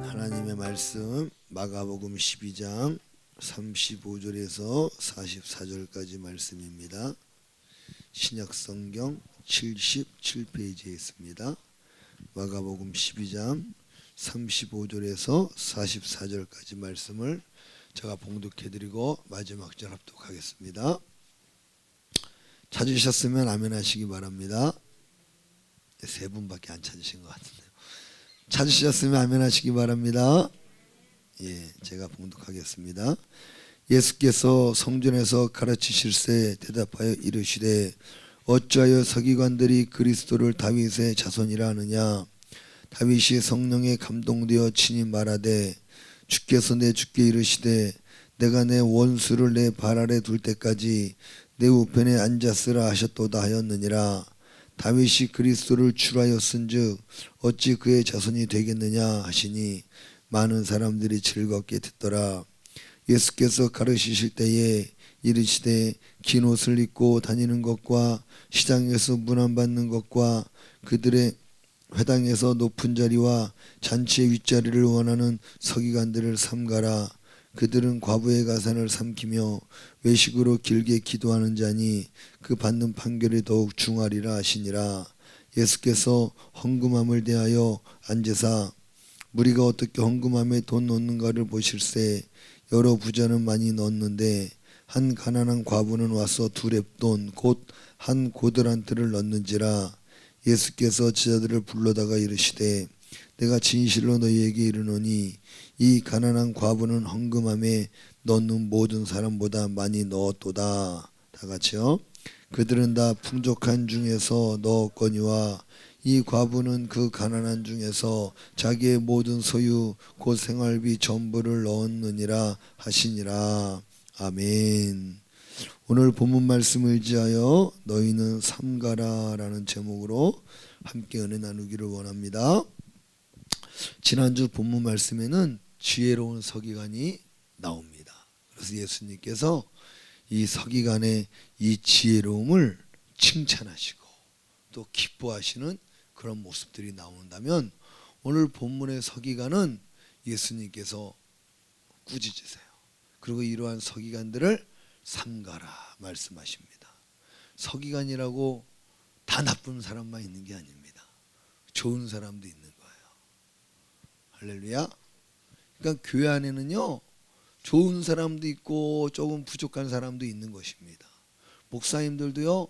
하나님의 말씀 마가복음 12장 35절에서 44절까지 말씀입니다. 신약성경 77페이지에 있습니다. 마가복음 12장 35절에서 44절까지 말씀을 제가 봉독해드리고 마지막 절 합독하겠습니다. 찾으셨으면 아멘 하시기 바랍니다. 세 분밖에 안 찾으신 것 같은데요. 찾으셨으면 아멘 하시기 바랍니다. 제가 봉독하겠습니다. 예수께서 성전에서 가르치실새 대답하여 이르시되 어찌하여 서기관들이 그리스도를 다윗의 자손이라 하느냐. 다윗이 성령에 감동되어 친히 말하되 주께서 내 주께 이르시되 내가 내 원수를 내 발 아래 둘 때까지 내 우편에 앉았으라 하셨도다 하였느니라. 다윗이 그리스도를 출하였은즉 어찌 그의 자손이 되겠느냐 하시니 많은 사람들이 즐겁게 듣더라. 예수께서 가르치실 때에 이르시되 긴 옷을 입고 다니는 것과 시장에서 문안받는 것과 그들의 회당에서 높은 자리와 잔치의 윗자리를 원하는 서기관들을 삼가라. 그들은 과부의 가산을 삼키며 외식으로 길게 기도하는 자니 그 받는 판결이 더욱 중하리라 하시니라. 예수께서 헌금함을 대하여 앉으사 무리가 어떻게 헌금함에 돈 넣는가를 보실세 여러 부자는 많이 넣었는데 한 가난한 과부는 와서 두 렙돈 곧 한 고드란트를 넣는지라. 예수께서 제자들을 불러다가 이르시되 내가 진실로 너희에게 이르노니 이 가난한 과부는 헌금함에 넣는 모든 사람보다 많이 넣었도다. 다 같이요. 그들은 다 풍족한 중에서 넣었거니와 이 과부는 그 가난한 중에서 자기의 모든 소유 곧 생활비 전부를 넣었느니라 하시니라. 아멘. 오늘 본문 말씀을 의지하여 너희는 삼가라 라는 제목으로 함께 은혜 나누기를 원합니다. 지난주 본문 말씀에는 지혜로운 서기관이 나옵니다. 그래서 예수님께서 이 서기관의 이 지혜로움을 칭찬하시고 또 기뻐하시는 그런 모습들이 나온다면 오늘 본문의 서기관은 예수님께서 꾸짖으세요. 그리고 이러한 서기관들을 삼가라 말씀하십니다. 서기관이라고 다 나쁜 사람만 있는 게 아닙니다. 좋은 사람도 있는 거예요. 할렐루야. 그러니까 교회 안에는요 좋은 사람도 있고 조금 부족한 사람도 있는 것입니다. 목사님들도요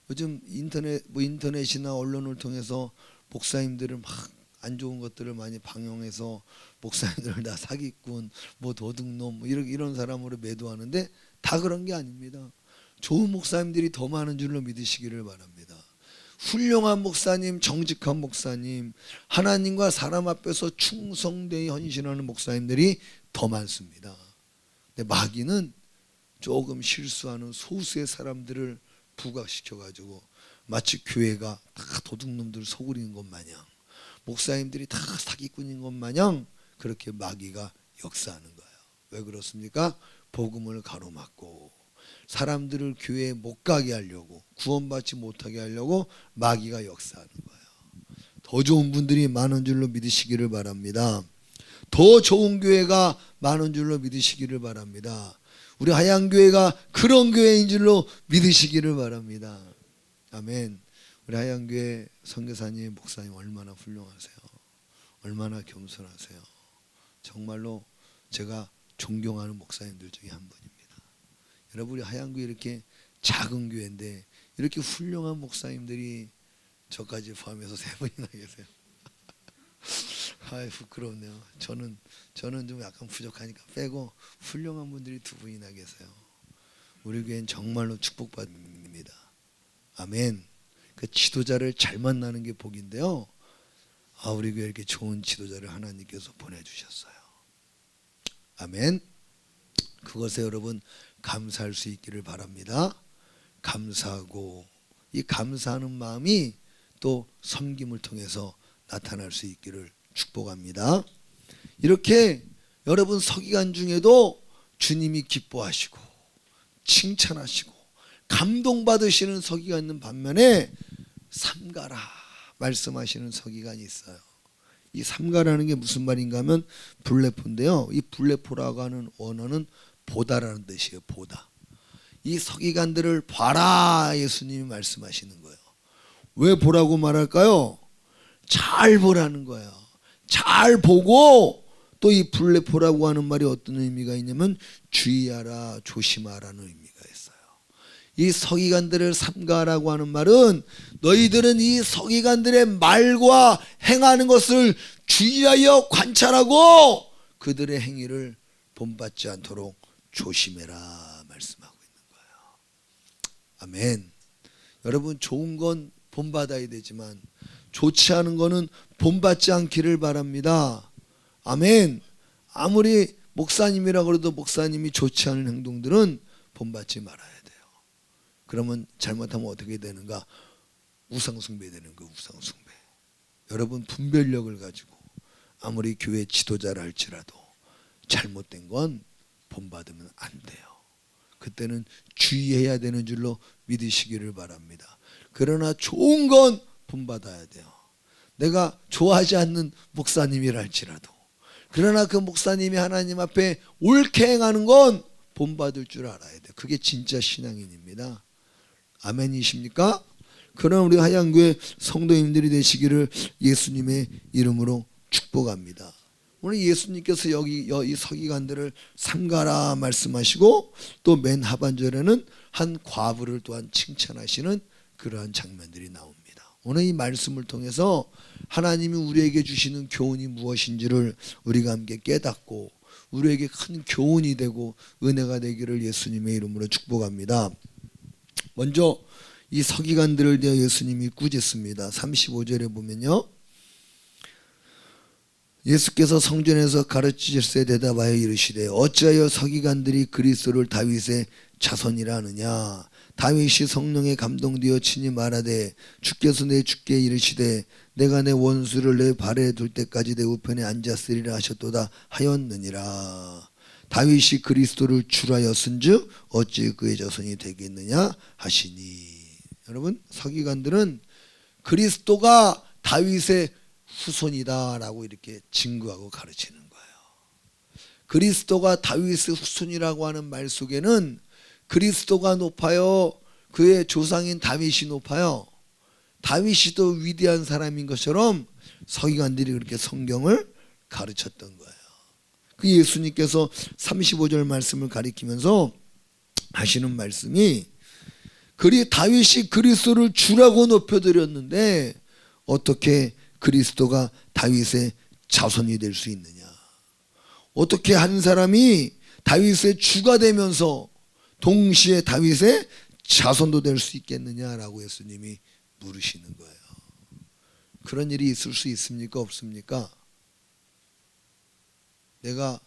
요즘 인터넷이나 언론을 통해서 목사님들을 막 안 좋은 것들을 많이 방영해서 목사님들을 다 사기꾼, 도둑놈 이런 사람으로 매도하는데 다 그런 게 아닙니다. 좋은 목사님들이 더 많은 줄로 믿으시기를 바랍니다. 훌륭한 목사님, 정직한 목사님, 하나님과 사람 앞에서 충성되이 헌신하는 목사님들이 더 많습니다. 근데 마귀는 조금 실수하는 소수의 사람들을 부각시켜가지고 마치 교회가 다 도둑놈들 속으리는 것 마냥 목사님들이 다 사기꾼인 것 마냥 그렇게 마귀가 역사하는 거예요. 왜 그렇습니까? 복음을 가로막고 사람들을 교회에 못 가게 하려고 구원받지 못하게 하려고 마귀가 역사하는 거예요. 더 좋은 분들이 많은 줄로 믿으시기를 바랍니다. 더 좋은 교회가 많은 줄로 믿으시기를 바랍니다. 우리 하양교회가 그런 교회인 줄로 믿으시기를 바랍니다. 아멘. 우리 하양교회 선교사님, 목사님 얼마나 훌륭하세요. 얼마나 겸손하세요. 정말로 제가 존경하는 목사님들 중에 한 분입니다. 여러분 우리 하양교회 이렇게 작은 교회인데 이렇게 훌륭한 목사님들이 저까지 포함해서 세 분이나 계세요. 아이 부끄럽네요. 저는 좀 약간 부족하니까 빼고 훌륭한 분들이 두 분이나 계세요. 우리 교회는 정말로 축복받습니다. 아멘. 그 지도자를 잘 만나는 게 복인데요. 우리 교회 이렇게 좋은 지도자를 하나님께서 보내주셨어요. 아멘. 그것에 여러분 감사할 수 있기를 바랍니다. 감사하고 이 감사하는 마음이 또 섬김을 통해서 나타날 수 있기를 축복합니다. 이렇게 여러분 서기관 중에도 주님이 기뻐하시고 칭찬하시고 감동받으시는 서기관 있는 반면에 삼가라 말씀하시는 서기관이 있어요. 이 삼가라는 게 무슨 말인가 하면 블레포인데요. 이 블레포라고 하는 원어는 보다라는 뜻이에요. 보다. 이 서기관들을 봐라 예수님이 말씀하시는 거예요. 왜 보라고 말할까요? 잘 보라는 거예요. 잘 보고 또 이 블레포라고 하는 말이 어떤 의미가 있냐면 주의하라 조심하라는 의미가 있어요. 이 서기관들을 삼가라고 하는 말은 너희들은 이 서기관들의 말과 행하는 것을 주의하여 관찰하고 그들의 행위를 본받지 않도록 조심해라 말씀하고 있는 거예요. 아멘. 여러분 좋은 건 본받아야 되지만 좋지 않은 거는 본받지 않기를 바랍니다. 아멘. 아무리 목사님이라 그래도 목사님이 좋지 않은 행동들은 본받지 말아야 돼요. 그러면 잘못하면 어떻게 되는가? 우상숭배 되는 거예요. 우상숭배. 여러분 분별력을 가지고 아무리 교회 지도자라 할지라도 잘못된 건 본받으면 안 돼요. 그때는 주의해야 되는 줄로 믿으시기를 바랍니다. 그러나 좋은 건 본받아야 돼요. 내가 좋아하지 않는 목사님이라 할지라도 그러나 그 목사님이 하나님 앞에 옳게 행하는 건 본받을 줄 알아야 돼요. 그게 진짜 신앙인입니다. 아멘이십니까? 그럼 우리 하양교회 성도님들이 되시기를 예수님의 이름으로 축복합니다. 오늘 예수님께서 여기 이 서기관들을 삼가라 말씀하시고 또 맨 하반절에는 한 과부를 또한 칭찬하시는 그러한 장면들이 나옵니다. 오늘 이 말씀을 통해서 하나님이 우리에게 주시는 교훈이 무엇인지를 우리가 함께 깨닫고 우리에게 큰 교훈이 되고 은혜가 되기를 예수님의 이름으로 축복합니다. 먼저 이 서기관들을 대하여 예수님이 꾸짖습니다. 35절에 보면요. 예수께서 성전에서 가르치실세 대답하여 이르시되 어찌하여 서기관들이 그리스도를 다윗의 자손이라 하느냐. 다윗이 성령에 감동되어 친히 말하되 주께서 내 주께 이르시되 내가 내 원수를 내 발에 둘 때까지 내 우편에 앉았으리라 하셨도다 하였느니라. 다윗이 그리스도를 주라였은즉 어찌 그의 자손이 되겠느냐 하시니. 여러분 서기관들은 그리스도가 다윗의 후손이다라고 이렇게 증거하고 가르치는 거예요. 그리스도가 다윗의 후손이라고 하는 말 속에는 그리스도가 높아요. 그의 조상인 다윗이 높아요. 다윗이 더 위대한 사람인 것처럼 서기관들이 그렇게 성경을 가르쳤던 거예요. 그 예수님께서 35절 말씀을 가리키면서 하시는 말씀이 다윗이 그리스도를 주라고 높여드렸는데 어떻게 그리스도가 다윗의 자손이 될 수 있느냐. 어떻게 한 사람이 다윗의 주가 되면서 동시에 다윗의 자손도 될 수 있겠느냐라고 예수님이 물으시는 거예요. 그런 일이 있을 수 있습니까? 없습니까? 내가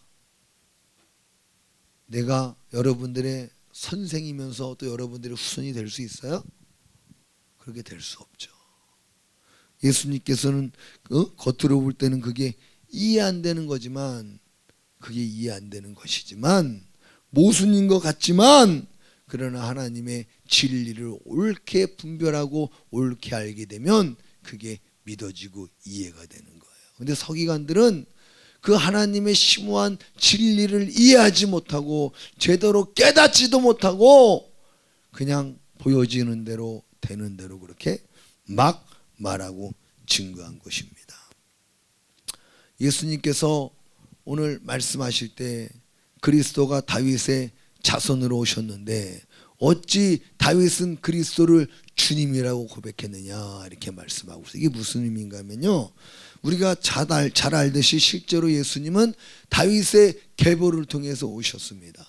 여러분들의 선생이면서 또 여러분들의 후손이 될 수 있어요? 그렇게 될 수 없죠. 예수님께서는 겉으로 볼 때는 그게 이해 안 되는 거지만 그게 이해 안 되는 것이지만 모순인 것 같지만 그러나 하나님의 진리를 옳게 분별하고 옳게 알게 되면 그게 믿어지고 이해가 되는 거예요. 근데 서기관들은 그 하나님의 심오한 진리를 이해하지 못하고 제대로 깨닫지도 못하고 그냥 보여지는 대로 되는 대로 그렇게 막 말하고 증거한 것입니다. 예수님께서 오늘 말씀하실 때 그리스도가 다윗의 자손으로 오셨는데 어찌 다윗은 그리스도를 주님이라고 고백했느냐 이렇게 말씀하고 있어요. 이게 무슨 의미인가 하면요. 우리가 잘 알듯이 실제로 예수님은 다윗의 계보를 통해서 오셨습니다.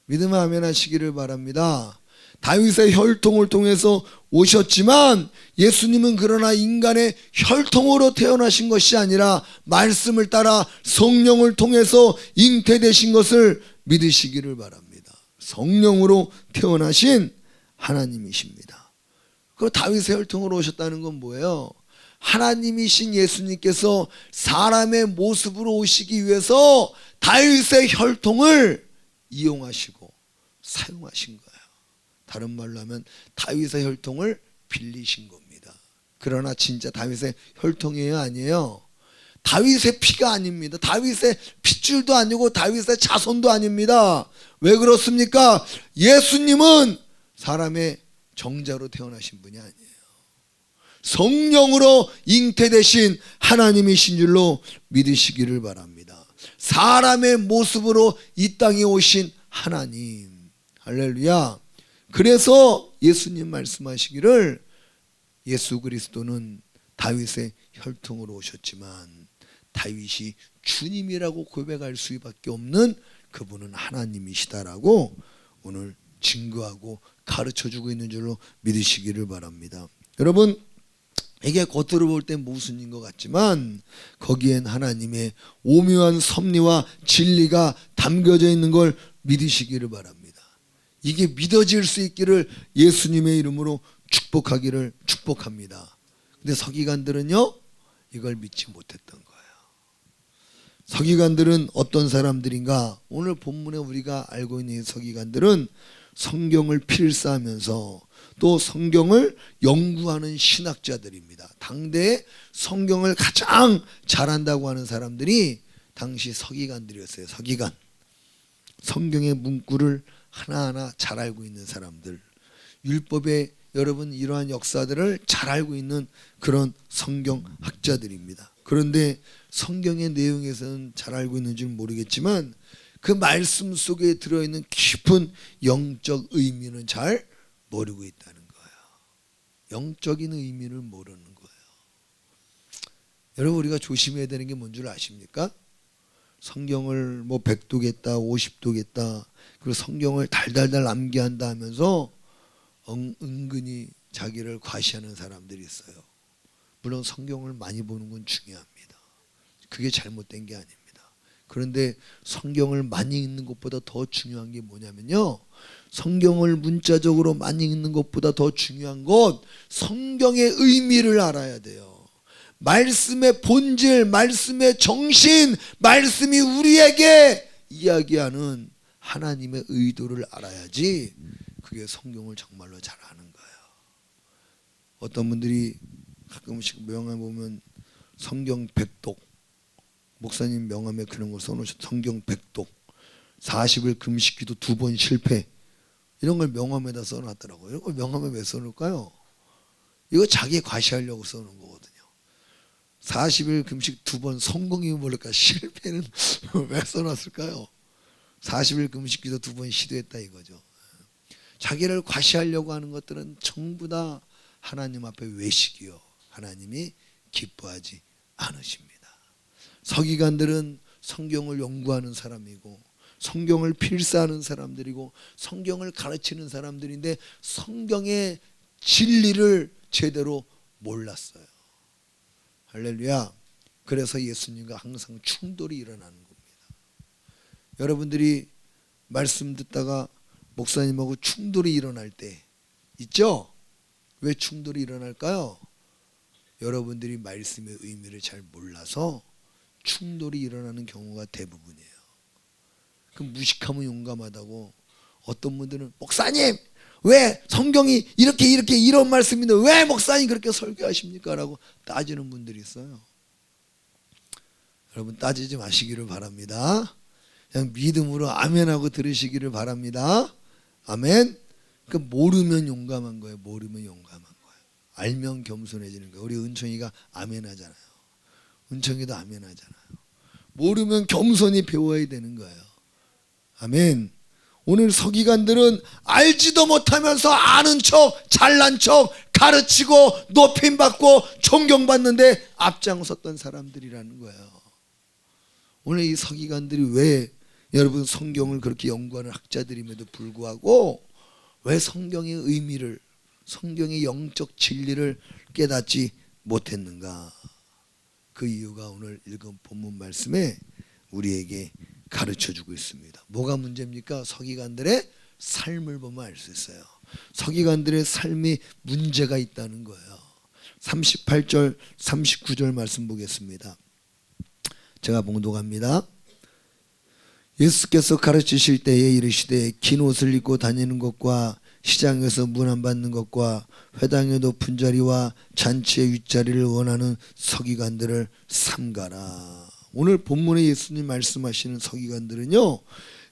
믿으면 아멘 하시기를 바랍니다. 다윗의 혈통을 통해서 오셨지만 예수님은 그러나 인간의 혈통으로 태어나신 것이 아니라 말씀을 따라 성령을 통해서 잉태되신 것을 믿으시기를 바랍니다. 성령으로 태어나신 하나님이십니다. 그럼 다윗의 혈통으로 오셨다는 건 뭐예요? 하나님이신 예수님께서 사람의 모습으로 오시기 위해서 다윗의 혈통을 이용하시고 사용하신 거예요. 다른 말로 하면 다윗의 혈통을 빌리신 겁니다. 그러나 진짜 다윗의 혈통이에요, 아니에요? 다윗의 피가 아닙니다. 다윗의 핏줄도 아니고 다윗의 자손도 아닙니다. 왜 그렇습니까? 예수님은 사람의 정자로 태어나신 분이 아니에요. 성령으로 잉태되신 하나님이신 줄로 믿으시기를 바랍니다. 사람의 모습으로 이 땅에 오신 하나님. 할렐루야. 그래서 예수님 말씀하시기를 예수 그리스도는 다윗의 혈통으로 오셨지만 다윗이 주님이라고 고백할 수밖에 없는 그분은 하나님이시다라고 오늘 증거하고 가르쳐주고 있는 줄로 믿으시기를 바랍니다. 여러분, 이게 겉으로 볼 때 모순인 것 같지만 거기엔 하나님의 오묘한 섭리와 진리가 담겨져 있는 걸 믿으시기를 바랍니다. 이게 믿어질 수 있기를 예수님의 이름으로 축복하기를 축복합니다. 근데 서기관들은요, 이걸 믿지 못했던 거예요. 서기관들은 어떤 사람들인가? 오늘 본문에 우리가 알고 있는 이 서기관들은 성경을 필사하면서 또 성경을 연구하는 신학자들입니다. 당대에 성경을 가장 잘한다고 하는 사람들이 당시 서기관들이었어요. 서기관. 성경의 문구를 하나하나 잘 알고 있는 사람들. 율법의 여러분 이러한 역사들을 잘 알고 있는 그런 성경학자들입니다. 그런데 성경의 내용에서는 잘 알고 있는 줄 모르겠지만 그 말씀 속에 들어있는 깊은 영적 의미는 잘 모르고 있다는 거예요. 영적인 의미를 모르는 거예요. 여러분, 우리가 조심해야 되는 게 뭔 줄 아십니까? 성경을 뭐 100도겠다 50도겠다 그리고 성경을 달달달 암기한다 하면서 은근히 자기를 과시하는 사람들이 있어요. 물론 성경을 많이 보는 건 중요합니다. 그게 잘못된 게 아닙니다. 그런데 성경을 많이 읽는 것보다 더 중요한 게 뭐냐면요, 성경을 문자적으로 많이 읽는 것보다 더 중요한 것, 성경의 의미를 알아야 돼요. 말씀의 본질, 말씀의 정신, 말씀이 우리에게 이야기하는 하나님의 의도를 알아야지 그게 성경을 정말로 잘 아는 거예요. 어떤 분들이 가끔씩 명함 보면 성경 100독, 목사님 명함에 그런 걸 써놓으셨. 성경 100독, 40일 금식기도 2번 실패, 이런 걸 명함에다 써놨더라고요. 이런 걸 명함에 왜 써놓을까요? 이거 자기 과시하려고 써놓은 거거든요. 40일 금식 2번 성공이면 모를까, 실패는 왜 써놨을까요? 40일 금식기도 2번 시도했다 이거죠. 자기를 과시하려고 하는 것들은 전부 다 하나님 앞에 외식이요, 하나님이 기뻐하지 않으십니다. 서기관들은 성경을 연구하는 사람이고 성경을 필사하는 사람들이고 성경을 가르치는 사람들인데 성경의 진리를 제대로 몰랐어요. 할렐루야. 그래서 예수님과 항상 충돌이 일어나는 겁니다. 여러분들이 말씀 듣다가 목사님하고 충돌이 일어날 때 있죠? 왜 충돌이 일어날까요? 여러분들이 말씀의 의미를 잘 몰라서 충돌이 일어나는 경우가 대부분이에요. 그 무식하면 용감하다고, 어떤 분들은 목사님 왜 성경이 이렇게 이런 말씀인데 왜 목사님 그렇게 설교하십니까? 라고 따지는 분들이 있어요. 여러분, 따지지 마시기를 바랍니다. 그냥 믿음으로 아멘하고 들으시기를 바랍니다. 아멘. 그 모르면 용감한 거예요. 모르면 용감한 거예요. 알면 겸손해지는 거예요. 우리 은총이가 아멘 하잖아요. 은총이도 아멘 하잖아요. 모르면 겸손히 배워야 되는 거예요. 아멘. 오늘 서기관들은 알지도 못하면서 아는 척, 잘난 척, 가르치고 높임받고 존경받는데 앞장섰던 사람들이라는 거예요. 오늘 이 서기관들이 왜 여러분 성경을 그렇게 연구하는 학자들임에도 불구하고 왜 성경의 의미를, 성경의 영적 진리를 깨닫지 못했는가? 그 이유가 오늘 읽은 본문 말씀에 우리에게 가르쳐주고 있습니다. 뭐가 문제입니까? 서기관들의 삶을 보면 알 수 있어요. 서기관들의 삶에 문제가 있다는 거예요. 38절 39절 말씀 보겠습니다. 제가 봉독합니다. 예수께서 가르치실 때에 이르시되 긴 옷을 입고 다니는 것과 시장에서 문안 받는 것과 회당의 높은 자리와 잔치의 윗자리를 원하는 서기관들을 삼가라. 오늘 본문에 예수님 말씀하시는 서기관들은요,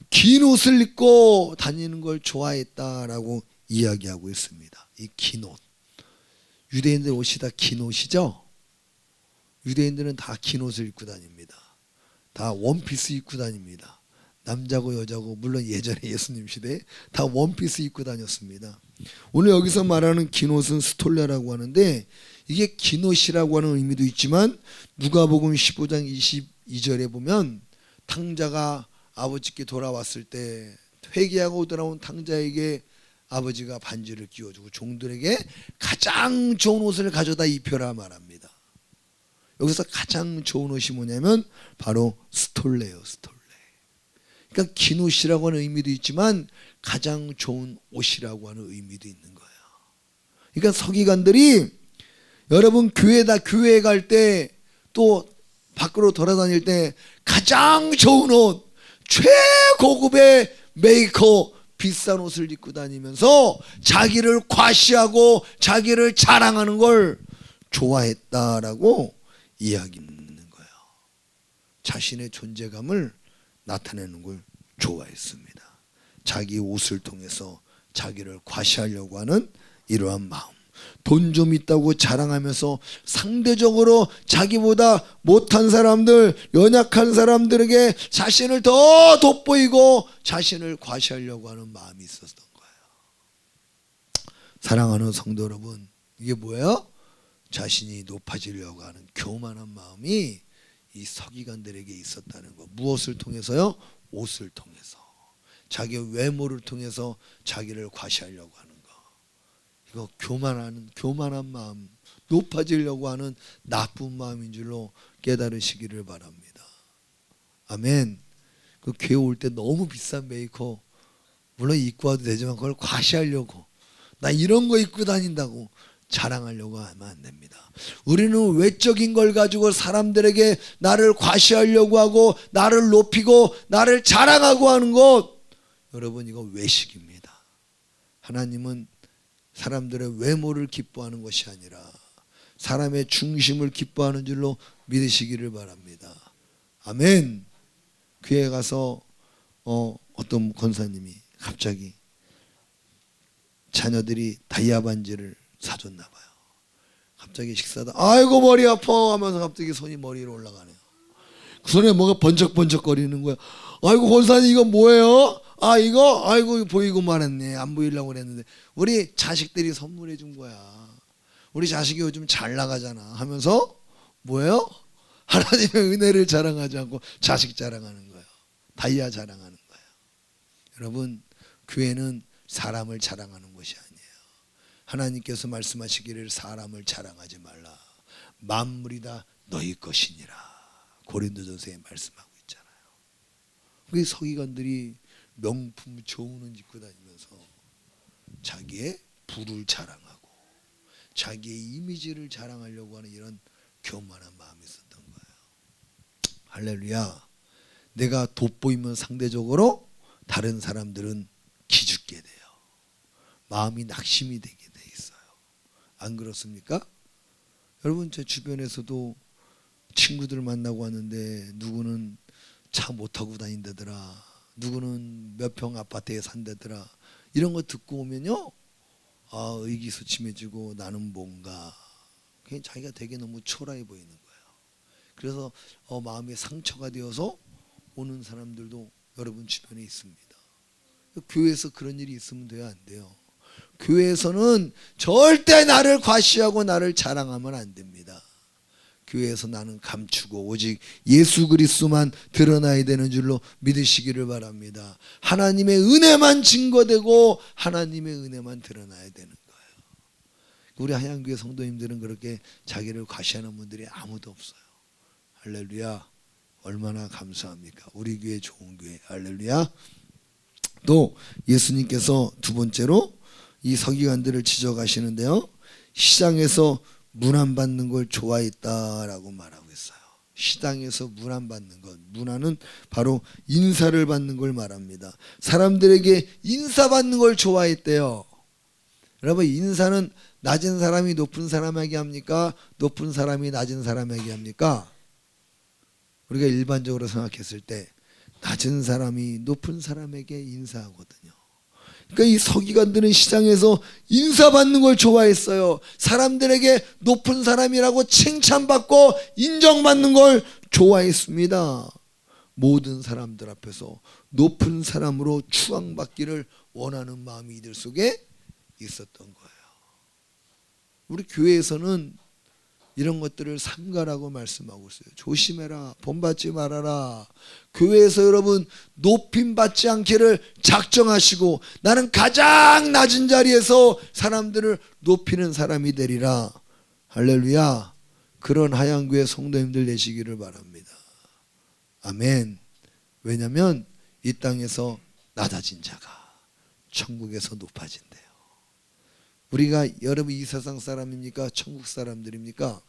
긴 옷을 입고 다니는 걸 좋아했다라고 이야기하고 있습니다. 이 긴 옷, 유대인들 옷이 다 긴 옷이죠. 유대인들은 다 긴 옷을 입고 다닙니다. 다 원피스 입고 다닙니다. 남자고 여자고, 물론 예전에 예수님 시대에 다 원피스 입고 다녔습니다. 오늘 여기서 말하는 긴 옷은 스톨레라고 하는데, 이게 긴 옷이라고 하는 의미도 있지만 누가복음 15장 22절에 보면 탕자가 아버지께 돌아왔을 때 회개하고 돌아온 탕자에게 아버지가 반지를 끼워주고 종들에게 가장 좋은 옷을 가져다 입혀라 말합니다. 여기서 가장 좋은 옷이 뭐냐면 바로 스톨레예요. 스톨레. 그러니까 긴 옷이라고 하는 의미도 있지만 가장 좋은 옷이라고 하는 의미도 있는 거예요. 그러니까 서기관들이 여러분 교회에 갈 때 또 밖으로 돌아다닐 때 가장 좋은 옷, 최고급의 메이커, 비싼 옷을 입고 다니면서 자기를 과시하고 자기를 자랑하는 걸 좋아했다라고 이야기하는 거예요. 자신의 존재감을 나타내는 걸 좋아했습니다. 자기 옷을 통해서 자기를 과시하려고 하는 이러한 마음. 돈 좀 있다고 자랑하면서 상대적으로 자기보다 못한 사람들, 연약한 사람들에게 자신을 더 돋보이고 자신을 과시하려고 하는 마음이 있었던 거예요. 사랑하는 성도 여러분, 이게 뭐예요? 자신이 높아지려고 하는 교만한 마음이 이 서기관들에게 있었다는 거. 무엇을 통해서요? 옷을 통해서, 자기 외모를 통해서 자기를 과시하려고 하는 거. 이거 교만한 마음, 높아지려고 하는 나쁜 마음인 줄로 깨달으시기를 바랍니다. 아멘. 그 교회 올 때 너무 비싼 메이커 물론 입고 와도 되지만 그걸 과시하려고, 나 이런 거 입고 다닌다고 자랑하려고 하면 안 됩니다. 우리는 외적인 걸 가지고 사람들에게 나를 과시하려고 하고 나를 높이고 나를 자랑하고 하는 것, 여러분 이거 외식입니다. 하나님은 사람들의 외모를 기뻐하는 것이 아니라 사람의 중심을 기뻐하는 줄로 믿으시기를 바랍니다. 아멘. 교회에 가서 어떤 권사님이 갑자기 자녀들이 다이아 반지를 사줬나 봐요. 갑자기 식사다 아이고 머리 아파 하면서 갑자기 손이 머리 위로 올라가네요. 그 손에 뭐가 번쩍번쩍 거리는 거야. 아이고 권사님 이거 뭐예요? 아 이거 아이고 보이고 말았네. 안 보이려고 그랬는데 우리 자식들이 선물해 준 거야. 우리 자식이 요즘 잘 나가잖아 하면서 뭐예요? 하나님의 은혜를 자랑하지 않고 자식 자랑하는 거예요. 다이아 자랑하는 거예요. 여러분 교회는 사람을 자랑하는 것이 아니에요. 하나님께서 말씀하시기를 사람을 자랑하지 말라. 만물이 다 너희 것이니라. 고린도전서에 말씀하고 있잖아요. 그 서기관들이 명품 좋은 옷 입고 다니면서 자기의 부를 자랑하고 자기의 이미지를 자랑하려고 하는 이런 교만한 마음이 있었던 거예요. 할렐루야. 내가 돋보이면 상대적으로 다른 사람들은 기죽게 돼요. 마음이 낙심이 되게 돼 있어요. 안 그렇습니까? 여러분 제 주변에서도 친구들 만나고 왔는데 누구는 차 못 타고 다닌다더라, 누구는 몇 평 아파트에 산다더라, 이런 거 듣고 오면요, 아 의기소침해지고 나는 뭔가 그냥 자기가 되게 너무 초라해 보이는 거예요. 그래서 마음에 상처가 되어서 오는 사람들도 여러분 주변에 있습니다. 교회에서 그런 일이 있으면 돼요, 안 돼요? 교회에서는 절대 나를 과시하고 나를 자랑하면 안 됩니다. 교회에서 나는 감추고 오직 예수 그리스도만 드러나야 되는 줄로 믿으시기를 바랍니다. 하나님의 은혜만 증거되고 하나님의 은혜만 드러나야 되는 거예요. 우리 한양교회 성도님들은 그렇게 자기를 과시하는 분들이 아무도 없어요. 할렐루야. 얼마나 감사합니까? 우리 교회 좋은 교회. 할렐루야. 또 예수님께서 두 번째로 이 서기관들을 지적하시는데요. 시장에서 문안 받는 걸 좋아했다라고 말하고 있어요. 시장에서 문안 받는 것, 문안은 바로 인사를 받는 걸 말합니다. 사람들에게 인사받는 걸 좋아했대요. 여러분, 인사는 낮은 사람이 높은 사람에게 합니까? 높은 사람이 낮은 사람에게 합니까? 우리가 일반적으로 생각했을 때 낮은 사람이 높은 사람에게 인사하거든요. 그러니까 이 서기관들은 시장에서 인사받는 걸 좋아했어요. 사람들에게 높은 사람이라고 칭찬받고 인정받는 걸 좋아했습니다. 모든 사람들 앞에서 높은 사람으로 추앙받기를 원하는 마음이 이들 속에 있었던 거예요. 우리 교회에서는 이런 것들을 삼가라고 말씀하고 있어요. 조심해라. 본받지 말아라. 교회에서 여러분 높임 받지 않기를 작정하시고 나는 가장 낮은 자리에서 사람들을 높이는 사람이 되리라. 할렐루야. 그런 하양교회 성도님들 되시기를 바랍니다. 아멘. 왜냐하면 이 땅에서 낮아진 자가 천국에서 높아진대요. 우리가 여러분 이 세상 사람입니까? 천국 사람들입니까?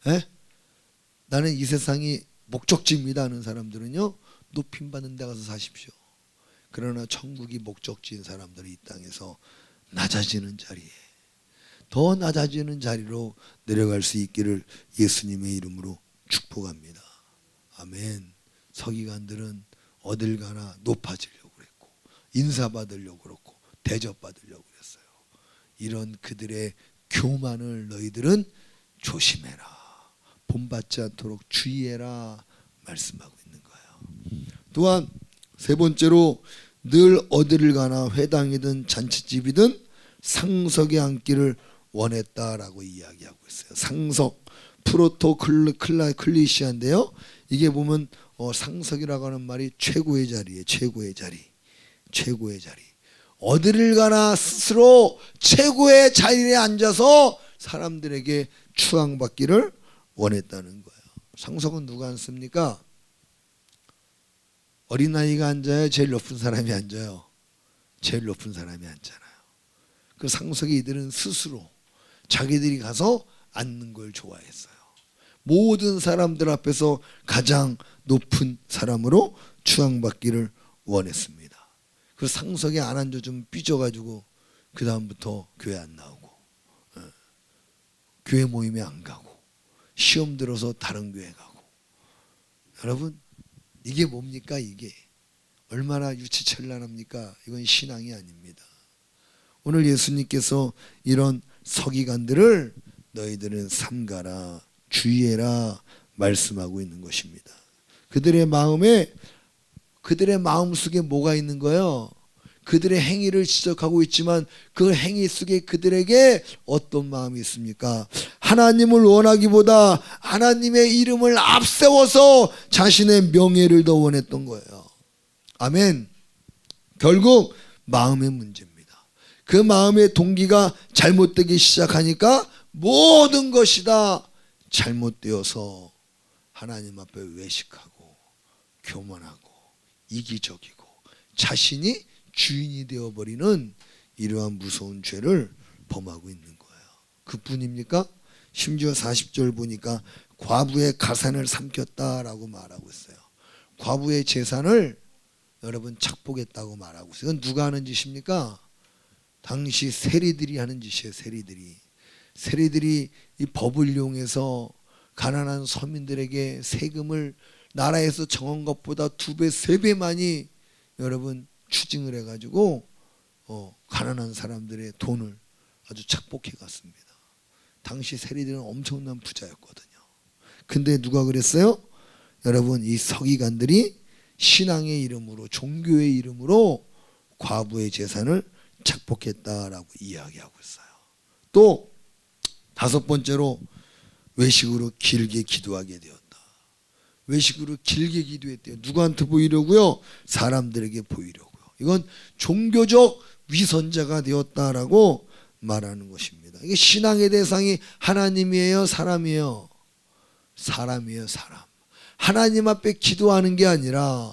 에? 나는 이 세상이 목적지입니다 하는 사람들은요, 높임 받는 데 가서 사십시오. 그러나 천국이 목적지인 사람들이 이 땅에서 낮아지는 자리에, 더 낮아지는 자리로 내려갈 수 있기를 예수님의 이름으로 축복합니다. 아멘. 서기관들은 어딜 가나 높아지려고 그랬고 인사받으려고 그랬고 대접받으려고 그랬어요. 이런 그들의 교만을 너희들은 조심해라. 본받지 않도록 주의해라 말씀하고 있는 거예요. 또한 세 번째로 늘 어디를 가나 회당이든 잔치집이든 상석에 앉기를 원했다라고 이야기하고 있어요. 상석, 프로토클리시아인데요. 이게 보면 상석이라고 하는 말이 최고의 자리예요. 최고의 자리. 최고의 자리. 어디를 가나 스스로 최고의 자리에 앉아서 사람들에게 추앙받기를 원했다는 거예요. 상석은 누가 앉습니까? 어린아이가 앉아요? 제일 높은 사람이 앉아요? 제일 높은 사람이 앉잖아요. 그 상석에 이들은 스스로 자기들이 가서 앉는 걸 좋아했어요. 모든 사람들 앞에서 가장 높은 사람으로 추앙받기를 원했습니다. 그 상석에 안 앉아 좀 삐져가지고 그 다음부터 교회 안 나오고 교회 모임에 안 가고 시험 들어서 다른 교회 가고. 여러분, 이게 뭡니까? 이게 얼마나 유치천란합니까? 이건 신앙이 아닙니다. 오늘 예수님께서 이런 서기관들을 너희들은 삼가라, 주의해라 말씀하고 있는 것입니다. 그들의 마음속에 뭐가 있는 거예요? 그들의 행위를 지적하고 있지만 그 행위 속에 그들에게 어떤 마음이 있습니까? 하나님을 원하기보다 하나님의 이름을 앞세워서 자신의 명예를 더 원했던 거예요. 아멘. 결국 마음의 문제입니다. 그 마음의 동기가 잘못되기 시작하니까 모든 것이 다 잘못되어서 하나님 앞에 외식하고 교만하고 이기적이고 자신이 주인이 되어버리는 이러한 무서운 죄를 범하고 있는 거예요. 그뿐입니까? 심지어 40절 보니까 과부의 가산을 삼켰다라고 말하고 있어요. 과부의 재산을 여러분 착복했다고 말하고 있어요. 이건 누가 하는 짓입니까? 당시 세리들이 하는 짓이에요. 세리들이 이 법을 이용해서 가난한 서민들에게 세금을 나라에서 정한 것보다 2배, 3배 많이 여러분 추징을 해가지고 가난한 사람들의 돈을 아주 착복해 갔습니다. 당시 세리들은 엄청난 부자였거든요. 근데 누가 그랬어요? 여러분, 이 서기관들이 신앙의 이름으로, 종교의 이름으로 과부의 재산을 착복했다라고 이야기하고 있어요. 또 5번째로 외식으로 길게 기도하게 되었다. 외식으로 길게 기도했대요. 누구한테 보이려고요? 사람들에게 보이려고요. 이건 종교적 위선자가 되었다라고 말하는 것입니다. 이게 신앙의 대상이 하나님이에요? 사람이에요? 사람이에요. 사람. 하나님 앞에 기도하는 게 아니라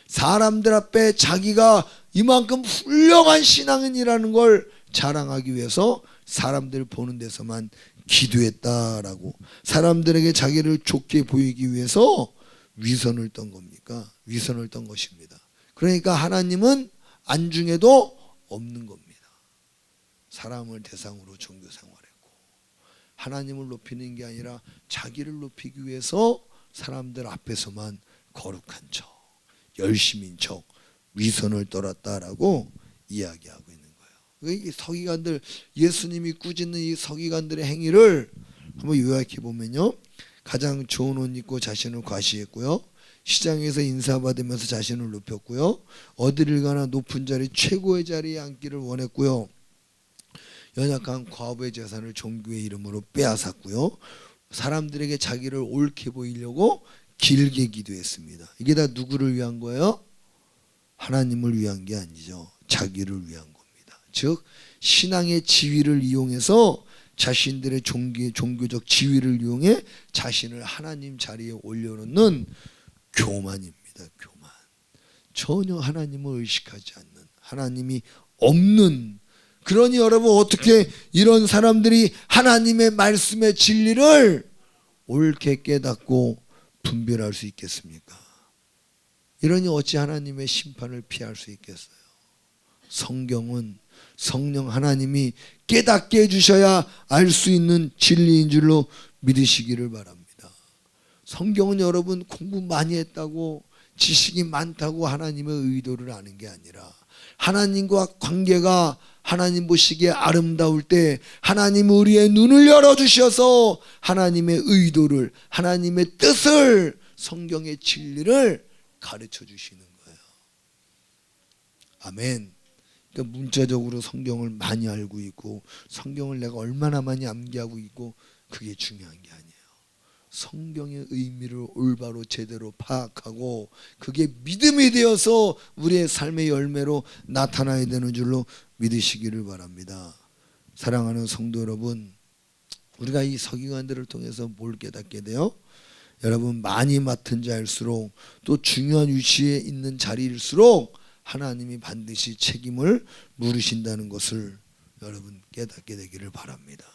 사람들 앞에 자기가 이만큼 훌륭한 신앙인이라는 걸 자랑하기 위해서 사람들 보는 데서만 기도했다라고, 사람들에게 자기를 좋게 보이기 위해서 위선을 떤 겁니까? 위선을 떤 것입니다. 그러니까 하나님은 안중에도 없는 겁니다. 사람을 대상으로 종교 생활했고, 하나님을 높이는 게 아니라 자기를 높이기 위해서 사람들 앞에서만 거룩한 척, 열심인 척, 위선을 떨었다라고 이야기하고 있는 거예요. 이 서기관들, 예수님이 꾸짖는 이 서기관들의 행위를 한번 요약해 보면요, 가장 좋은 옷 입고 자신을 과시했고요, 시장에서 인사받으면서 자신을 높였고요, 어디를 가나 높은 자리, 최고의 자리에 앉기를 원했고요, 연약한 과부의 재산을 종교의 이름으로 빼앗았고요, 사람들에게 자기를 옳게 보이려고 길게 기도했습니다. 이게 다 누구를 위한 거예요? 하나님을 위한 게 아니죠. 자기를 위한 겁니다. 즉 신앙의 지위를 이용해서, 자신들의 종교적 지위를 이용해 자신을 하나님 자리에 올려놓는 교만입니다. 교만. 전혀 하나님을 의식하지 않는, 하나님이 없는, 그러니 여러분 어떻게 이런 사람들이 하나님의 말씀의 진리를 옳게 깨닫고 분별할 수 있겠습니까? 이러니 어찌 하나님의 심판을 피할 수 있겠어요? 성경은 성령 하나님이 깨닫게 해주셔야 알 수 있는 진리인 줄로 믿으시기를 바랍니다. 성경은 여러분 공부 많이 했다고, 지식이 많다고 하나님의 의도를 아는 게 아니라, 하나님과 관계가 하나님 보시기에 아름다울 때 하나님 우리의 눈을 열어주셔서 하나님의 의도를, 하나님의 뜻을, 성경의 진리를 가르쳐 주시는 거예요. 아멘. 그러니까 문자적으로 성경을 많이 알고 있고, 성경을 내가 얼마나 많이 암기하고 있고, 그게 중요한 게 아니에요. 성경의 의미를 올바로 제대로 파악하고 그게 믿음이 되어서 우리의 삶의 열매로 나타나야 되는 줄로 믿으시기를 바랍니다. 사랑하는 성도 여러분, 우리가 이 서기관들을 통해서 뭘 깨닫게 돼요? 여러분, 많이 맡은 자일수록, 또 중요한 위치에 있는 자리일수록 하나님이 반드시 책임을 물으신다는 것을 여러분 깨닫게 되기를 바랍니다.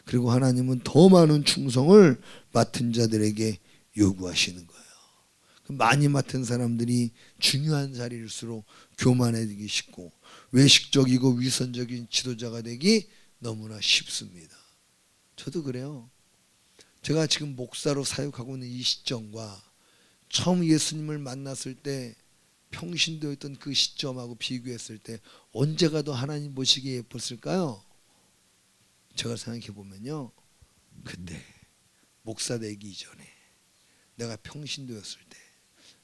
그리고 하나님은 더 많은 충성을 맡은 자들에게 요구하시는 거예요. 많이 맡은 사람들이 중요한 자리일수록 교만해지기 쉽고, 외식적이고 위선적인 지도자가 되기 너무나 쉽습니다. 저도 그래요. 제가 지금 목사로 사역하고 있는 이 시점과 처음 예수님을 만났을 때 평신도였던 그 시점하고 비교했을 때 언제가 더 하나님 보시기에 예뻤을까요? 제가 생각해 보면요, 그때 목사 되기 이전에 내가 평신도였을 때,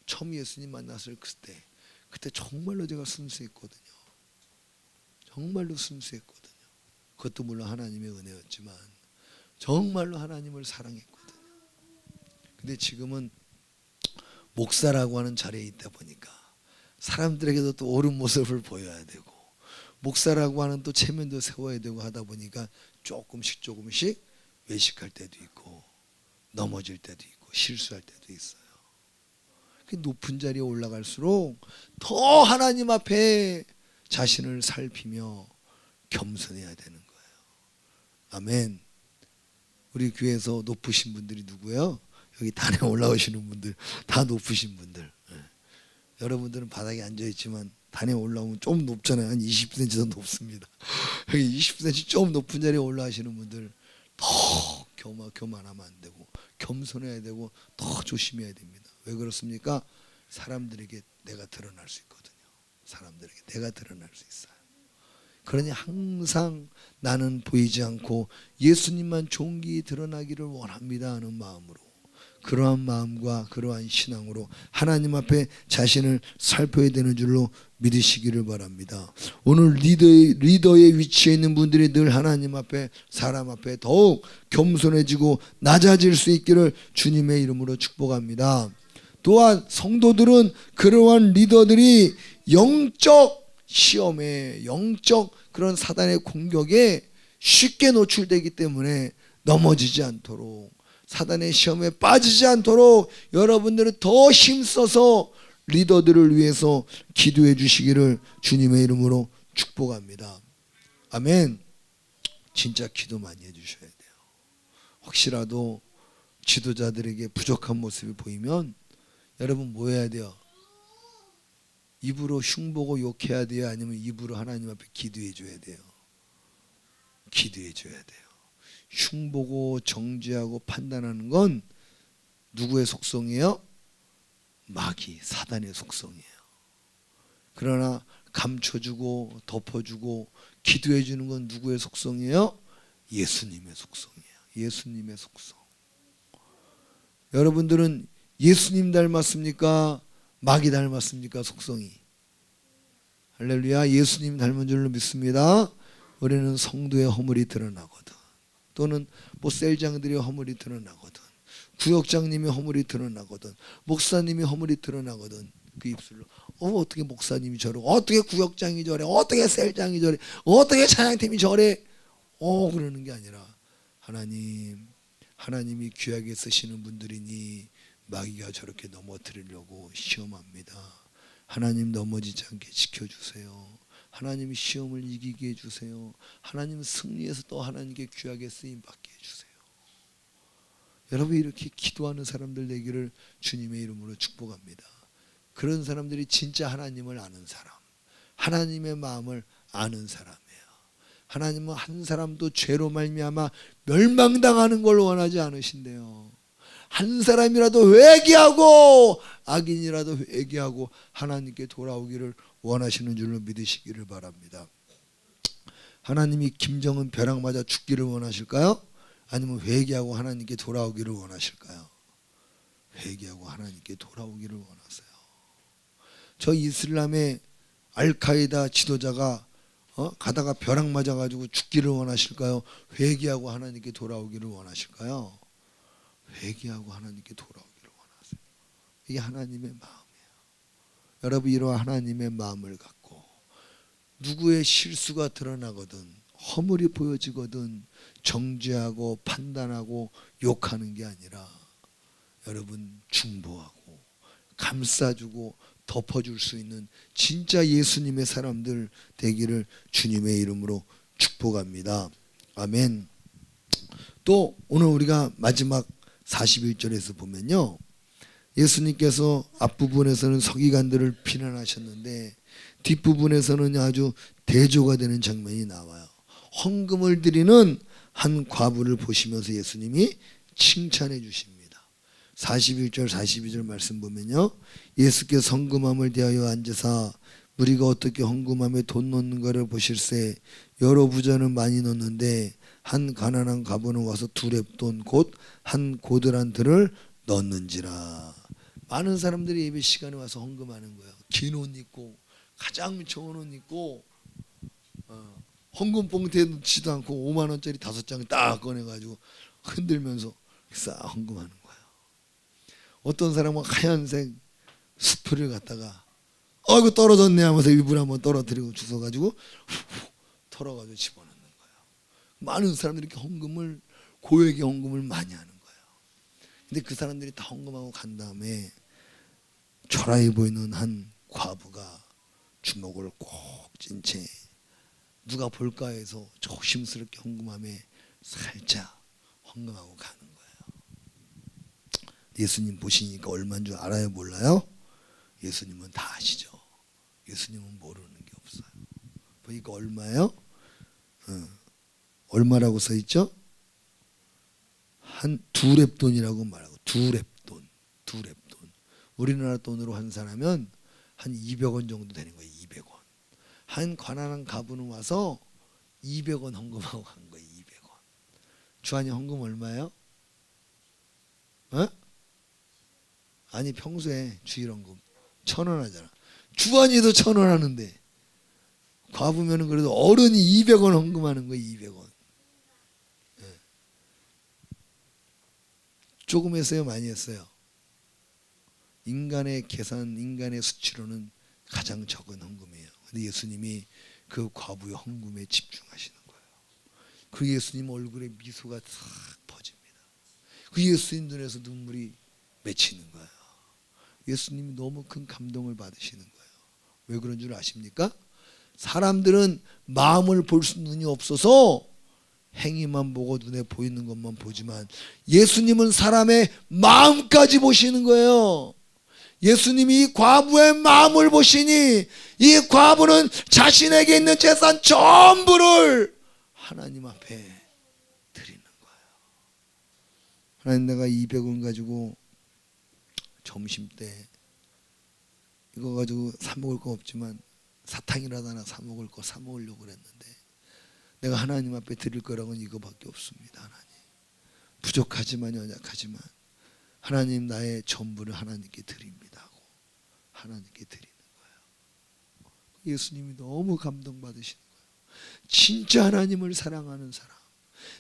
처음 예수님 만났을 그때 정말로 제가 순수했거든요. 정말로 순수했거든요. 그것도 물론 하나님의 은혜였지만 정말로 하나님을 사랑했거든요. 근데 지금은 목사라고 하는 자리에 있다 보니까 사람들에게도 또 옳은 모습을 보여야 되고, 목사라고 하는 또 체면도 세워야 되고 하다 보니까 조금씩 외식할 때도 있고, 넘어질 때도 있고, 실수할 때도 있어요. 높은 자리에 올라갈수록 더 하나님 앞에 자신을 살피며 겸손해야 되는 거예요. 아멘. 우리 교회에서 높으신 분들이 누구예요? 여기 단에 올라오시는 분들, 다 높으신 분들. 여러분들은 바닥에 앉아있지만 단에 올라오면 좀 높잖아요. 한 20cm 더 높습니다. 여기 20cm 좀 높은 자리에 올라가시는 분들 더 교만하면 안 되고, 겸손해야 되고, 더 조심해야 됩니다. 왜 그렇습니까? 사람들에게 내가 드러날 수 있거든요. 사람들에게 내가 드러날 수 있어요. 그러니 항상 나는 보이지 않고 예수님만 존귀히 드러나기를 원합니다 하는 마음으로, 그러한 마음과 그러한 신앙으로 하나님 앞에 자신을 살펴야 되는 줄로 믿으시기를 바랍니다. 오늘 리더의 위치에 있는 분들이 늘 하나님 앞에, 사람 앞에 더욱 겸손해지고 낮아질 수 있기를 주님의 이름으로 축복합니다. 또한 성도들은 그러한 리더들이 영적 시험에, 영적 그런 사단의 공격에 쉽게 노출되기 때문에 넘어지지 않도록, 사단의 시험에 빠지지 않도록 여러분들은 더 힘써서 리더들을 위해서 기도해 주시기를 주님의 이름으로 축복합니다. 아멘. 진짜 기도 많이 해주셔야 돼요. 혹시라도 지도자들에게 부족한 모습이 보이면 여러분 뭐 해야 돼요? 입으로 흉보고 욕해야 돼요? 아니면 입으로 하나님 앞에 기도해 줘야 돼요? 기도해 줘야 돼요. 흉보고 정죄하고 판단하는 건 누구의 속성이에요? 마귀, 사단의 속성이에요. 그러나 감춰주고 덮어주고 기도해 주는 건 누구의 속성이에요? 예수님의 속성이에요. 예수님의 속성. 여러분들은 예수님 닮았습니까? 마귀 닮았습니까? 속성이. 할렐루야. 예수님 닮은 줄로 믿습니다. 우리는 성도의 허물이 드러나거든. 또는 뭐 셀장들의 허물이 드러나거든. 구역장님의 허물이 드러나거든. 목사님의 허물이 드러나거든. 그 입술로 어떻게 목사님이 저러고 어떻게 구역장이 저래 어떻게 셀장이 저래 어떻게 찬양팀이 저래 그러는 게 아니라 하나님이 귀하게 쓰시는 분들이니 마귀가 저렇게 넘어뜨리려고 시험합니다. 하나님 넘어지지 않게 지켜주세요. 하나님 시험을 이기게 해주세요. 하나님 승리해서 또 하나님께 귀하게 쓰임받게 해주세요. 여러분 이렇게 기도하는 사람들 되기를 주님의 이름으로 축복합니다. 그런 사람들이 진짜 하나님을 아는 사람, 하나님의 마음을 아는 사람이에요. 하나님은 한 사람도 죄로 말미암아 멸망당하는 걸 원하지 않으신대요. 한 사람이라도 회개하고 악인이라도 회개하고 하나님께 돌아오기를 원하시는 줄로 믿으시기를 바랍니다. 하나님이 김정은 벼락 맞아 죽기를 원하실까요? 아니면 회개하고 하나님께 돌아오기를 원하실까요? 회개하고 하나님께 돌아오기를 원하세요. 저 이슬람의 알카에다 지도자가 가다가 벼락 맞아가지고 죽기를 원하실까요? 회개하고 하나님께 돌아오기를 원하실까요? 회개하고 하나님께 돌아오기를 원하세요. 이게 하나님의 마음이에요. 여러분 이러한 하나님의 마음을 갖고 누구의 실수가 드러나거든 허물이 보여지거든 정죄하고 판단하고 욕하는 게 아니라 여러분 중보하고 감싸주고 덮어줄 수 있는 진짜 예수님의 사람들 되기를 주님의 이름으로 축복합니다. 아멘. 또 오늘 우리가 마지막 41절에서 보면요. 예수님께서 앞부분에서는 서기관들을 비난하셨는데 뒷부분에서는 아주 대조가 되는 장면이 나와요. 헌금을 드리는 한 과부를 보시면서 예수님이 칭찬해 주십니다. 41절 42절 말씀 보면요. 예수께서 헌금함을 대하여 앉으사 무리가 어떻게 헌금함에 돈 넣는 것을 보실세 여러 부자는 많이 넣는데 한 가난한 과부는 와서 두 렙돈 곧 한 고드란 들을 넣는지라. 많은 사람들이 예배 시간에 와서 헌금하는 거예요. 긴 옷 입고 가장 좋은 옷 입고 헌금 봉투에 넣지도 않고 5만 원짜리 5장 딱 꺼내가지고 흔들면서 싹 헌금하는 거예요. 어떤 사람은 하얀색 수프를 갖다가 이거 떨어졌네 하면서 일부러 한번 떨어뜨리고 주워가지고 털어가지고 집어넣는 거예요. 많은 사람들이 이렇게 헌금을 고액의 헌금을 많이 하는 거예요. 근데 그 사람들이 다 헌금하고 간 다음에 초라해 보이는 한 과부가 주먹을 꼭 쥔 채 누가 볼까 해서 조심스럽게 헌금함에 살짝 헌금하고 가는 거예요. 예수님 보시니까 얼마인 줄 알아요? 몰라요? 예수님은 다 아시죠. 예수님은 모르는 게 없어요. 보니까 얼마예요? 얼마라고 써 있죠? 한 두 렙돈이라고 말하고 두 렙돈. 우리나라 돈으로 환산하면 한 200원 정도 되는 거예요. 200원. 한 가난한 가부는 와서 200원 헌금하고 간 거예요. 200원. 주한이 헌금 얼마예요? 아니 평소에 주일 헌금 1,000원 하잖아. 주한이도 1,000원 하는데 과부면은 그래도 어른이 200원 헌금하는 거예요. 200원. 조금 했어요? 많이 했어요? 인간의 계산, 인간의 수치로는 가장 적은 헌금이에요. 근데 예수님이 그 과부의 헌금에 집중하시는 거예요. 그 예수님 얼굴에 미소가 싹 퍼집니다. 그 예수님 눈에서 눈물이 맺히는 거예요. 예수님이 너무 큰 감동을 받으시는 거예요. 왜 그런 줄 아십니까? 사람들은 마음을 볼 수 눈이 없어서 행위만 보고 눈에 보이는 것만 보지만 예수님은 사람의 마음까지 보시는 거예요. 예수님이 이 과부의 마음을 보시니 이 과부는 자신에게 있는 재산 전부를 하나님 앞에 드리는 거예요. 하나님, 내가 200원 가지고 점심때 이거 가지고 사 먹을 거 없지만 사탕이라도 하나 사 먹으려고 그랬는데 내가 하나님 앞에 드릴 거라고는 이거밖에 없습니다. 하나님, 부족하지만 연약하지만 하나님, 나의 전부를 하나님께 드립니다 하고 하나님께 드리는 거예요. 예수님이 너무 감동받으시는 거예요. 진짜 하나님을 사랑하는 사람,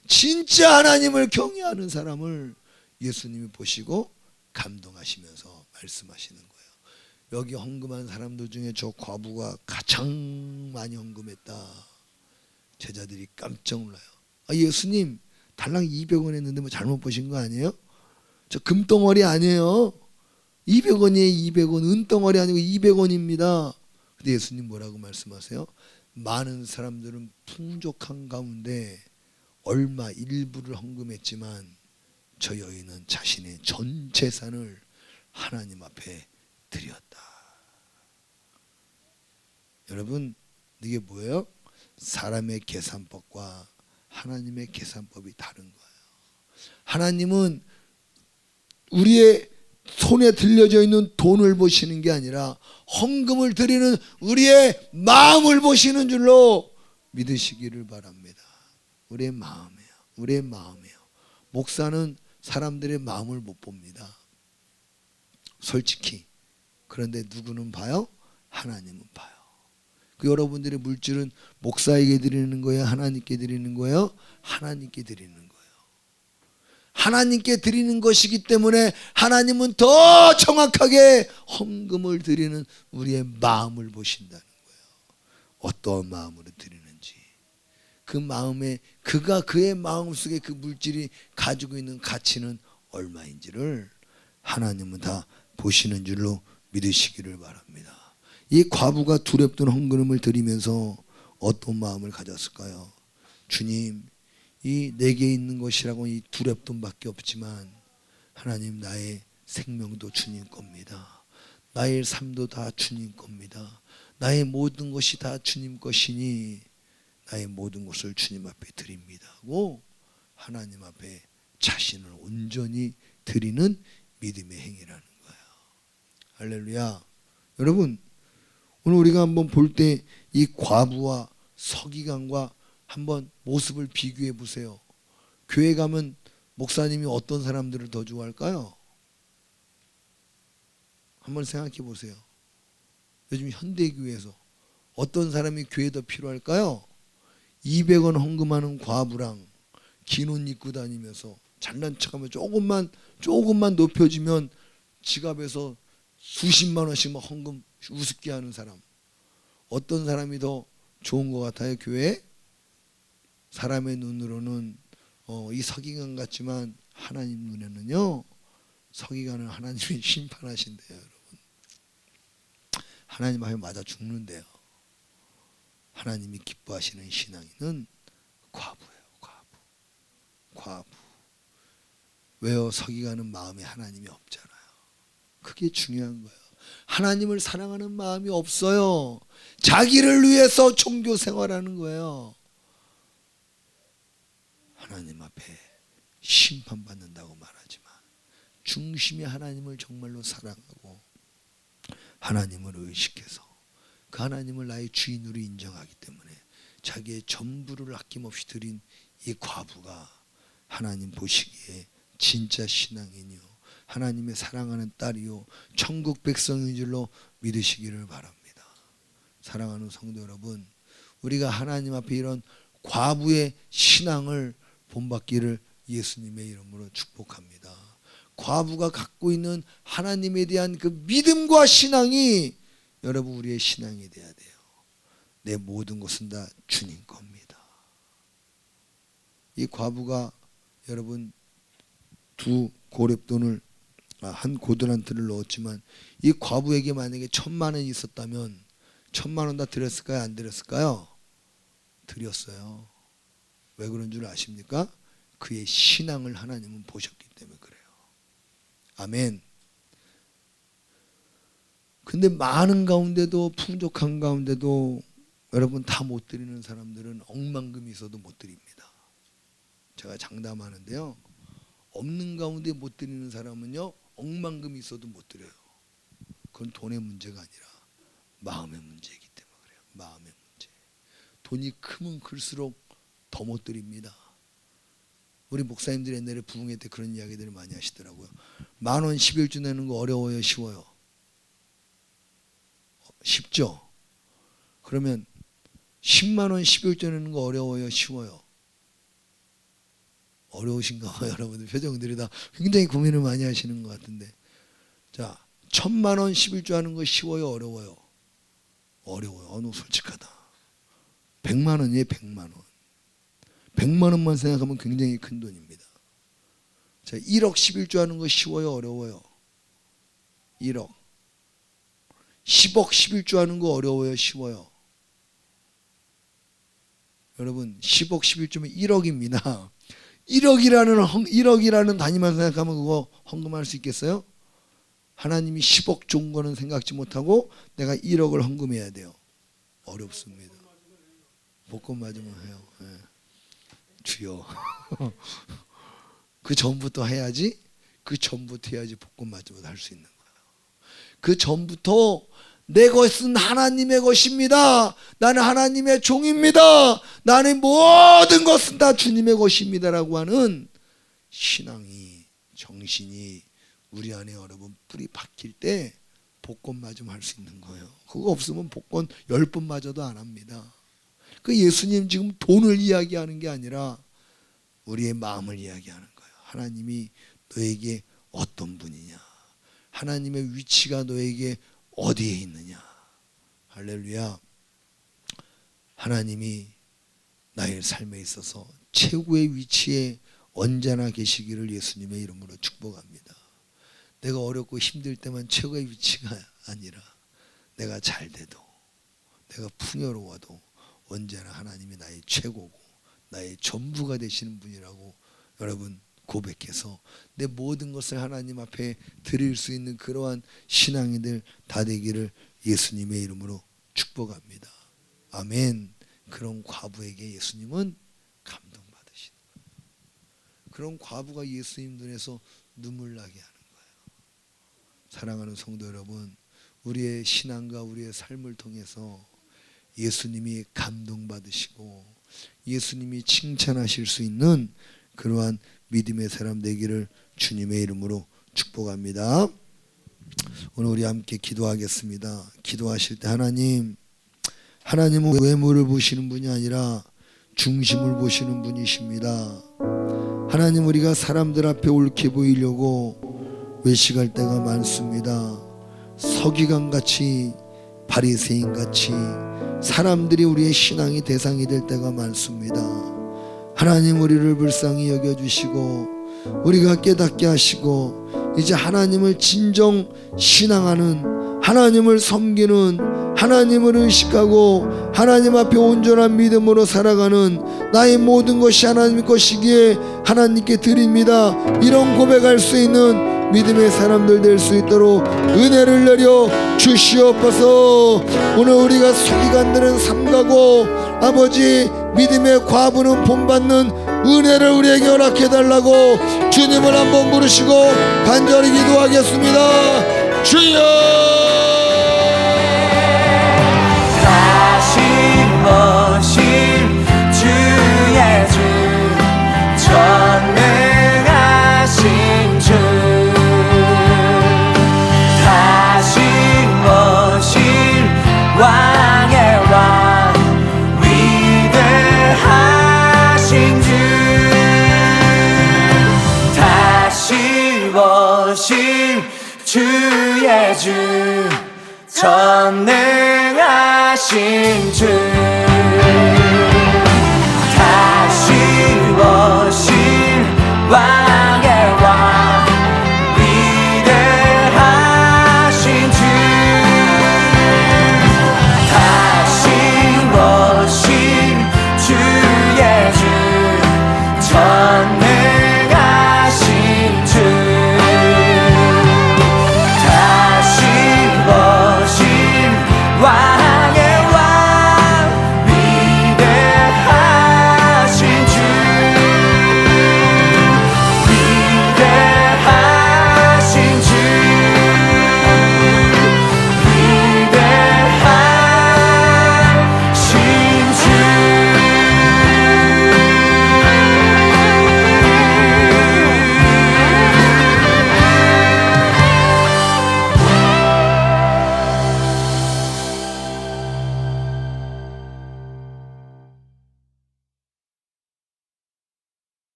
진짜 하나님을 경외하는 사람을 예수님이 보시고 감동하시면서 말씀하시는 거예요. 여기 헌금한 사람들 중에 저 과부가 가장 많이 헌금했다. 제자들이 깜짝 놀라요. 예수님, 달랑 200원 했는데 뭐 잘못 보신 거 아니에요? 저 금덩어리 아니에요. 200원이에요. 200원. 은덩어리 아니고 200원입니다. 근데 예수님 뭐라고 말씀하세요? 많은 사람들은 풍족한 가운데 얼마 일부를 헌금했지만 저 여인은 자신의 전 재산을 하나님 앞에 드렸다. 여러분, 이게 뭐예요? 사람의 계산법과 하나님의 계산법이 다른 거예요. 하나님은 우리의 손에 들려져 있는 돈을 보시는 게 아니라 헌금을 드리는 우리의 마음을 보시는 줄로 믿으시기를 바랍니다. 우리의 마음이에요. 우리의 마음이에요. 목사는 사람들의 마음을 못 봅니다. 솔직히. 그런데 누구는 봐요? 하나님은 봐요. 그 여러분들의 물질은 목사에게 드리는 거예요? 하나님께 드리는 거예요? 하나님께 드리는 거예요. 하나님께 드리는 것이기 때문에 하나님은 더 정확하게 헌금을 드리는 우리의 마음을 보신다는 거예요. 어떠한 마음으로 드리는지, 그 마음에 그의 마음속에 그 물질이 가지고 있는 가치는 얼마인지를 하나님은 다 보시는 줄로 믿으시기를 바랍니다. 이 과부가 두렵던 헌금을 드리면서 어떤 마음을 가졌을까요? 주님, 이 내게 있는 것이라고 이 두렵돈밖에 없지만 하나님, 나의 생명도 주님 겁니다. 나의 삶도 다 주님 겁니다. 나의 모든 것이 다 주님 것이니 나의 모든 것을 주님 앞에 드립니다 하고 하나님 앞에 자신을 온전히 드리는 믿음의 행위라는 거예요. 할렐루야. 여러분, 오늘 우리가 한번 볼 때 이 과부와 서기관과 한번 모습을 비교해 보세요. 교회 가면 목사님이 어떤 사람들을 더 좋아할까요? 한번 생각해 보세요. 요즘 현대교회에서 어떤 사람이 교회에 더 필요할까요? 200원 헌금하는 과부랑 긴 옷 입고 다니면서 잘난 척하면 조금만 높여주면 지갑에서 수십만 원씩 막 헌금 우습게 하는 사람, 어떤 사람이 더 좋은 것 같아요? 교회? 사람의 눈으로는 이 서기관 같지만 하나님 눈에는요, 서기관은 하나님이 심판하신대요. 여러분, 하나님 앞에 맞아 죽는데요. 하나님이 기뻐하시는 신앙인은 과부예요. 과부. 왜요? 서기관은 마음에 하나님이 없잖아요. 그게 중요한 거예요. 하나님을 사랑하는 마음이 없어요. 자기를 위해서 종교 생활하는 거예요. 하나님 앞에 심판받는다고 말하지만 중심이 하나님을 정말로 사랑하고 하나님을 의식해서 그 하나님을 나의 주인으로 인정하기 때문에 자기의 전부를 아낌없이 드린 이 과부가 하나님 보시기에 진짜 신앙인이요, 하나님의 사랑하는 딸이요, 천국 백성인 줄로 믿으시기를 바랍니다. 사랑하는 성도 여러분, 우리가 하나님 앞에 이런 과부의 신앙을 본받기를 예수님의 이름으로 축복합니다. 과부가 갖고 있는 하나님에 대한 그 믿음과 신앙이 여러분 우리의 신앙이 돼야 돼요. 내 모든 것은 다 주님 겁니다. 이 과부가 여러분 두 고렙돈을 한 고드란트를 넣었지만 이 과부에게 만약에 1,000만 원이 있었다면 1,000만 원 다 드렸을까요? 안 드렸을까요? 드렸어요. 왜 그런 줄 아십니까? 그의 신앙을 하나님은 보셨기 때문에 그래요. 아멘. 근데 많은 가운데도, 풍족한 가운데도 여러분 다 못 드리는 사람들은 억만금이 있어도 못 드립니다. 제가 장담하는데요, 없는 가운데 못 드리는 사람은요, 억만금이 있어도 못 드려요. 그건 돈의 문제가 아니라 마음의 문제이기 때문에 그래요. 마음의 문제. 돈이 크면 클수록 더 못 드립니다. 우리 목사님들이 옛날에 부흥회 때 그런 이야기들을 많이 하시더라고요. 10,000원 11주 내는 거 어려워요, 쉬워요? 쉽죠? 그러면 10만 원 11주 내는 거 어려워요, 쉬워요? 어려우신가 봐요. 여러분들 표정들이 다 굉장히 고민을 많이 하시는 것 같은데, 자, 1,000만 원 11주 하는 거 쉬워요, 어려워요? 어려워요. 어느 솔직하다. 100만 원이에요, 100만 원. 100만 원만 생각하면 굉장히 큰 돈입니다. 자, 1억 11주 하는 거 쉬워요, 어려워요? 1억. 10억 11주 하는 거 어려워요, 쉬워요? 여러분, 10억 11주면 1억입니다. 1억이라는 단위만 생각하면 그거 헌금할 수 있겠어요? 하나님이 10억 좋은 거는 생각지 못하고 내가 1억을 헌금해야 돼요. 어렵습니다. 복권 맞으면 해요. 네. 주여. 그 전부터 해야지. 그 전부터 해야지 복권 맞으면 할 수 있는 거예요. 그 전부터 내 것은 하나님의 것입니다. 나는 하나님의 종입니다. 나는 모든 것은 다 주님의 것입니다라고 하는 신앙이, 정신이 우리 안에 여러분 뿌리 박힐 때 복권 맞으면 할 수 있는 거예요. 그거 없으면 복권 10번 맞아도 안 합니다. 그 예수님 지금 돈을 이야기하는 게 아니라 우리의 마음을 이야기하는 거예요. 하나님이 너에게 어떤 분이냐, 하나님의 위치가 너에게 어디에 있느냐. 할렐루야. 하나님이 나의 삶에 있어서 최고의 위치에 언제나 계시기를 예수님의 이름으로 축복합니다. 내가 어렵고 힘들 때만 최고의 위치가 아니라 내가 잘 돼도, 내가 풍요로워도 언제나 하나님이 나의 최고고 나의 전부가 되시는 분이라고 여러분 고백해서 내 모든 것을 하나님 앞에 드릴 수 있는 그러한 신앙이들 다 되기를 예수님의 이름으로 축복합니다. 아멘. 그런 과부에게 예수님은 감동받으시는 거예요. 그런 과부가 예수님 눈에서 눈물 나게 하는 거예요. 사랑하는 성도 여러분, 우리의 신앙과 우리의 삶을 통해서 예수님이 감동받으시고 예수님이 칭찬하실 수 있는 그러한 믿음의 사람 되기를 주님의 이름으로 축복합니다. 오늘 우리 함께 기도하겠습니다. 기도하실 때 하나님은 외모를 보시는 분이 아니라 중심을 보시는 분이십니다. 하나님, 우리가 사람들 앞에 옳게 보이려고 외식할 때가 많습니다. 서기관같이, 바리새인같이 사람들이 우리의 신앙의 대상이 될 때가 많습니다. 하나님, 우리를 불쌍히 여겨주시고 우리가 깨닫게 하시고 이제 하나님을 진정 신앙하는, 하나님을 섬기는, 하나님을 의식하고 하나님 앞에 온전한 믿음으로 살아가는 나의 모든 것이 하나님 것이기에 하나님께 드립니다, 이런 고백할 수 있는 믿음의 사람들 될 수 있도록 은혜를 내려 주시옵소서. 오늘 우리가 서기관들은 삼가고 아버지 믿음의 과부는 본받는 은혜를 우리에게 허락해달라고 주님을 한번 부르시고 간절히 기도하겠습니다. 주여, 다시 오실 주의 주, 전능하신 주, 다시 오실 왕의 왕, 위대하신 주, 다시 오실 주의 주, 전능하신 주, 다시 오실 왕